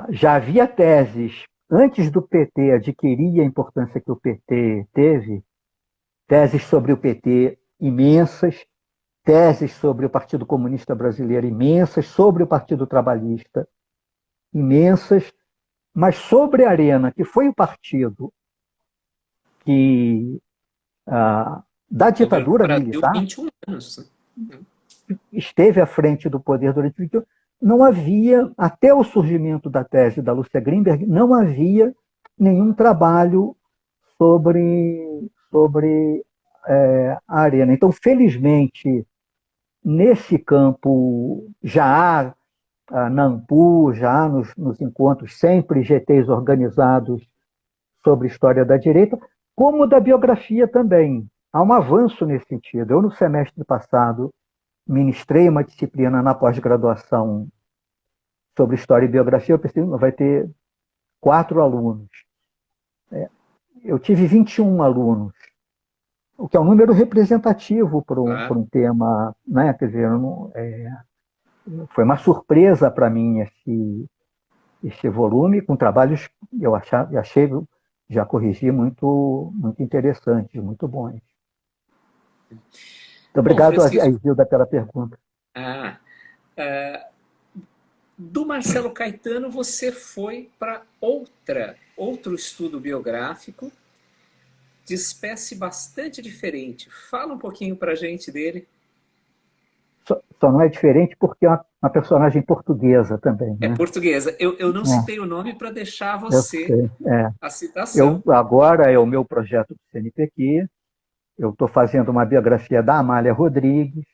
Já havia teses antes do PT adquirir a importância que o PT teve, teses sobre o PT imensas, teses sobre o Partido Comunista Brasileiro imensas, sobre o Partido Trabalhista imensas, mas sobre a Arena, que foi o partido que, da governou o ditadura Brasil militar, 21 anos. esteve à frente do poder durante 20 anos, não havia, até o surgimento da tese da Lúcia Grinberg, não havia nenhum trabalho sobre a Arena. Então, felizmente, nesse campo já há na ANPU, já há nos encontros sempre GTs organizados sobre história da direita, como da biografia também. Há um avanço nesse sentido. Eu, no semestre passado, ministrei uma disciplina na pós-graduação sobre história e biografia. Eu pensei, vai ter 4 alunos. Eu tive 21 alunos, o que é um número representativo para Claro. um tema, né? Quer dizer, foi uma surpresa para mim esse volume, com trabalhos, achei, já corrigi, muito, muito interessantes, muito bons. Muito Bom, obrigado, Francisco, Isilda, pela pergunta. ah, ah, do Marcelo Caetano você foi para outro estudo biográfico de espécie bastante diferente. Fala um pouquinho para a gente dele. só não é diferente porque é uma personagem portuguesa também, É né? portuguesa. Eu não É, citei o nome para deixar eu você sei. É. a citação. Eu, agora é o meu projeto do CNPq, eu estou fazendo uma biografia da Amália Rodrigues,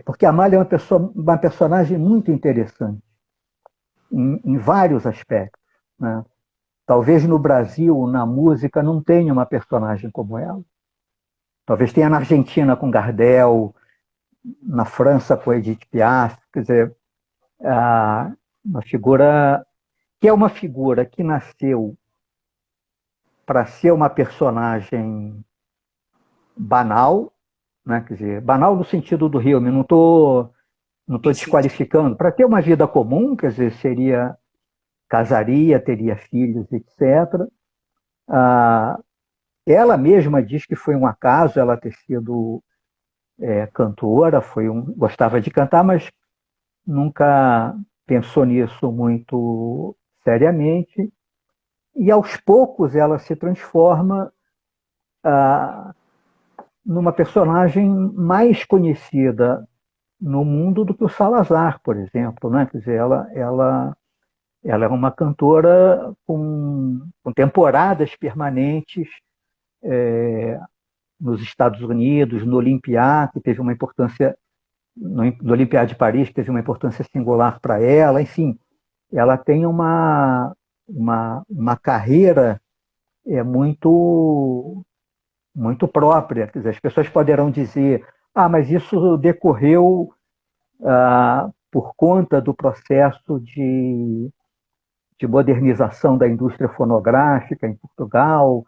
porque a Amália é uma personagem muito interessante em vários aspectos, né? Talvez no Brasil, na música, não tenha uma personagem como ela. Talvez tenha na Argentina com Gardel, na França com Edith Piaf, quer dizer, uma figura que é uma figura que nasceu para ser uma personagem banal, né? Quer dizer, banal no sentido do Rio, não tô Sim, sim. desqualificando, para ter uma vida comum, quer dizer, casaria, teria filhos, etc. Ah, ela mesma diz que foi um acaso ela ter sido cantora, gostava de cantar, mas nunca pensou nisso muito seriamente. E aos poucos ela se transforma numa personagem mais conhecida no mundo do que o Salazar, por exemplo, né? Quer dizer, ela é uma cantora com temporadas permanentes nos Estados Unidos, no Olympiá, que teve uma importância, no Olympiá de Paris, que teve uma importância singular para ela. Enfim, ela tem uma carreira muito, muito própria. Quer dizer, as pessoas poderão dizer, mas isso decorreu por conta do processo de modernização da indústria fonográfica em Portugal,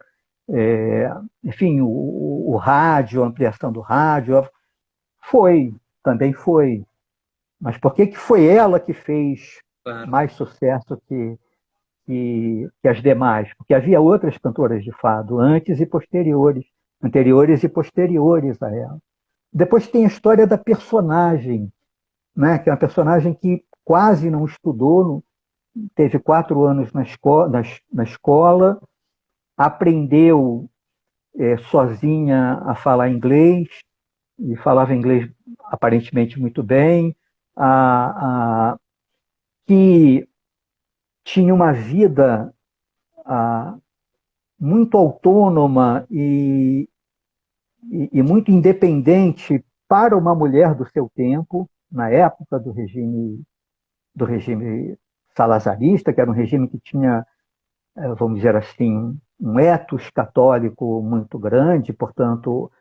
enfim, o rádio, a ampliação do rádio, também foi. Mas por que foi ela que fez Claro. mais sucesso que as demais? Porque havia outras cantoras de fado, anteriores e posteriores a ela. Depois tem a história da personagem, né, que é uma personagem que quase não estudou, teve 4 anos na escola, aprendeu sozinha a falar inglês, e falava inglês aparentemente muito bem, que tinha uma vida muito autônoma e muito independente para uma mulher do seu tempo, na época do regime salazarista, que era um regime que tinha, vamos dizer assim, um ethos católico muito grande, portanto,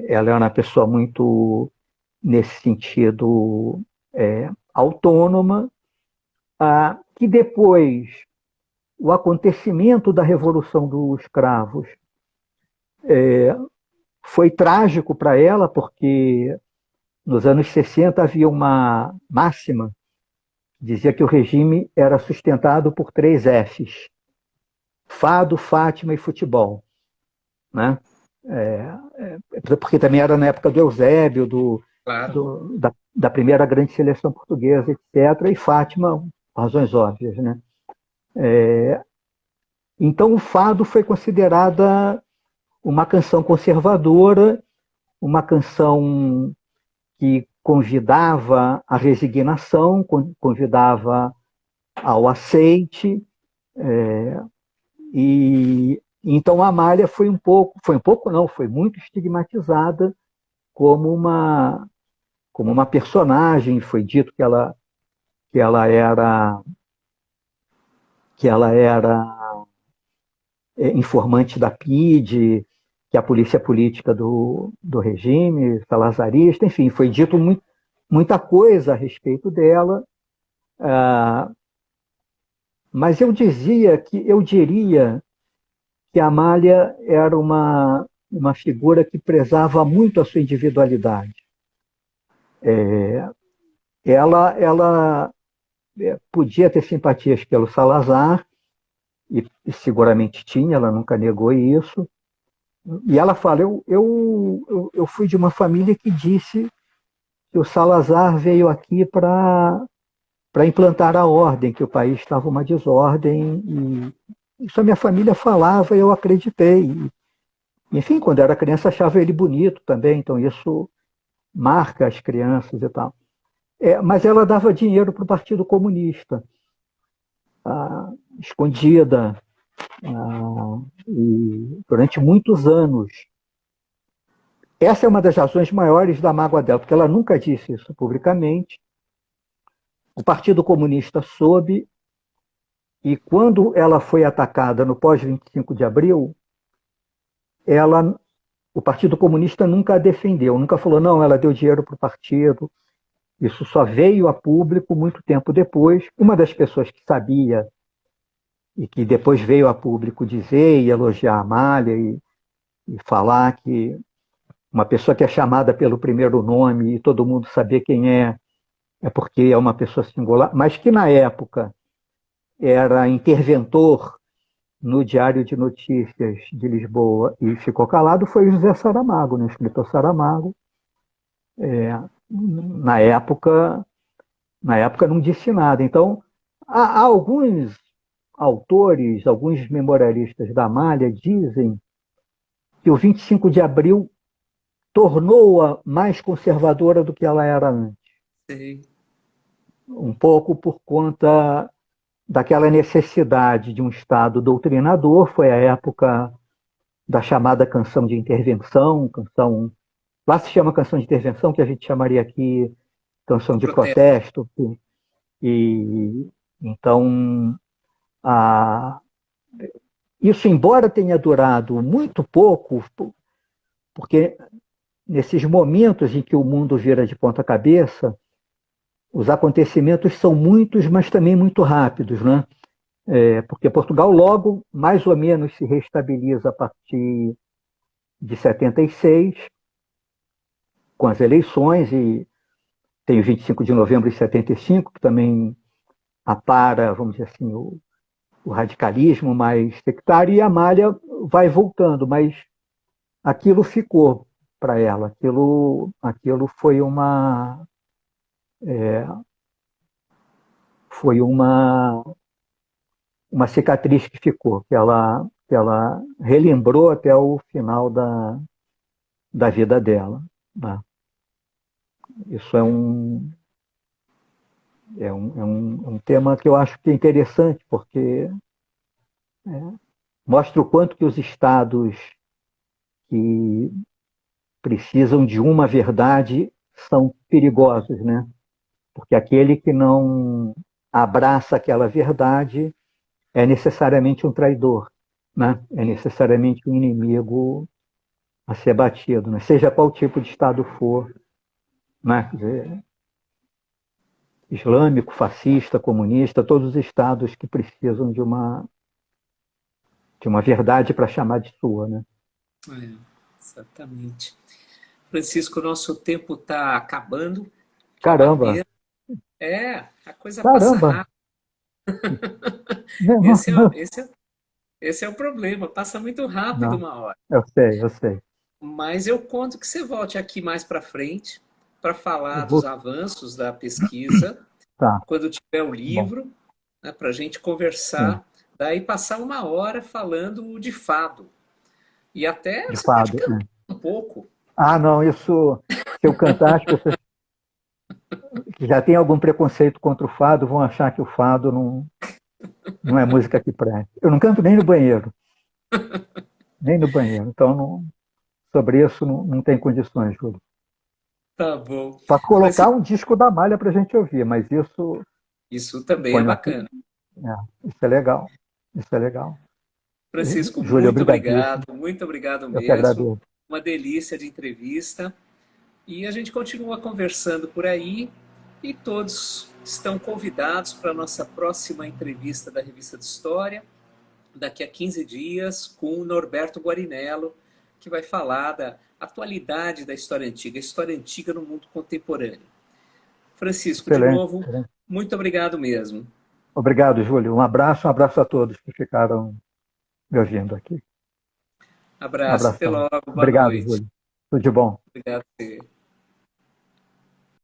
ela é uma pessoa muito, nesse sentido, autônoma, que depois o acontecimento da Revolução dos Cravos foi trágico para ela, porque nos anos 60 havia uma máxima que dizia que o regime era sustentado por 3 Fs: fado, Fátima e futebol, né? Porque também era na época do Eusébio, Claro. da primeira grande seleção portuguesa, etc., e Fátima, por razões óbvias, né? Então o fado foi considerada uma canção conservadora, uma canção que convidava à resignação, convidava ao aceite, e então a Amália foi um pouco não, foi muito estigmatizada como uma personagem. Foi dito que ela era informante da PIDE, que é a polícia política do regime salazarista. Enfim, foi dito muita coisa a respeito dela, mas eu diria que a Amália era uma figura que prezava muito a sua individualidade. Ela podia ter simpatias pelo Salazar, e seguramente tinha, ela nunca negou isso. E ela fala, eu fui de uma família que disse que o Salazar veio aqui para implantar a ordem, que o país estava uma desordem, e isso a minha família falava e eu acreditei. Enfim, quando eu era criança achava ele bonito também, então isso marca as crianças e tal. Mas ela dava dinheiro para o Partido Comunista, escondida, e durante muitos anos. Essa é uma das razões maiores da mágoa dela, porque ela nunca disse isso publicamente. O Partido Comunista soube, e quando ela foi atacada no pós-25 de abril, o Partido Comunista nunca a defendeu, nunca falou, não, ela deu dinheiro para o partido. Isso só veio a público muito tempo depois. Uma das pessoas que sabia e que depois veio a público dizer e elogiar a Amália e falar que uma pessoa que é chamada pelo primeiro nome e todo mundo saber quem é porque é uma pessoa singular, mas que na época era interventor no Diário de Notícias de Lisboa e ficou calado, foi o José Saramago, né? O escritor Saramago. Na época não disse nada. Então, há alguns autores, alguns memorialistas da Amália dizem que o 25 de abril tornou-a mais conservadora do que ela era antes. Sim. Um pouco por conta daquela necessidade de um Estado doutrinador. Foi a época da chamada canção de intervenção, lá se chama canção de intervenção, que a gente chamaria aqui canção de protesto. E então, isso, embora tenha durado muito pouco, porque nesses momentos em que o mundo vira de ponta cabeça, os acontecimentos são muitos, mas também muito rápidos, né? Porque Portugal logo, mais ou menos, se reestabiliza a partir de 76, com as eleições, e tem o 25 de novembro de 75, que também apara, vamos dizer assim, o radicalismo mais sectário, e a Amália vai voltando, mas aquilo ficou para ela, aquilo foi uma cicatriz que ficou, que ela relembrou até o final da vida dela, né? Isso é um tema que eu acho que é interessante, porque mostra o quanto que os estados que precisam de uma verdade são perigosos, né? Porque aquele que não abraça aquela verdade é necessariamente um traidor, né? É necessariamente um inimigo a ser batido, né? Seja qual tipo de Estado for, né? Quer dizer, islâmico, fascista, comunista, todos os Estados que precisam de uma verdade para chamar de sua, né? Exatamente. Francisco, nosso tempo está acabando. Caramba! A coisa passa Caramba! rápido. Esse é o problema, passa muito rápido Não, uma hora. eu sei. Mas eu conto que você volte aqui mais para frente para falar Eu dos vou... avanços da pesquisa, Tá, quando tiver o bom. livro, né, para a gente Sim, conversar, daí passar uma hora falando de fado. E até de você pode fado. cantar um pouco. Não, isso, se eu cantar, as pessoas que já têm algum preconceito contra o fado vão achar que o fado não é música que presta. Eu não canto nem no banheiro. Nem no banheiro. Então, sobre isso, não tem condições, Júlio. Tá bom. Só colocar Francisco, um disco da Malha para a gente ouvir, mas isso isso também é ponho aqui. bacana. Isso é legal. Isso é legal. Francisco, Júlio, obrigadíssimo. muito obrigado Eu que mesmo. agradeço. Uma delícia de entrevista. E a gente continua conversando por aí. E todos estão convidados para a nossa próxima entrevista da Revista de História, daqui a 15 dias, com o Norberto Guarinello, que vai falar da atualidade da história antiga, a história antiga no mundo contemporâneo. Francisco, de Excelente. novo, muito obrigado mesmo. Obrigado, Júlio. Um abraço a todos que ficaram me ouvindo aqui. Abraço, até logo, boa Obrigado, noite. Júlio. Tudo de bom. Obrigado a você.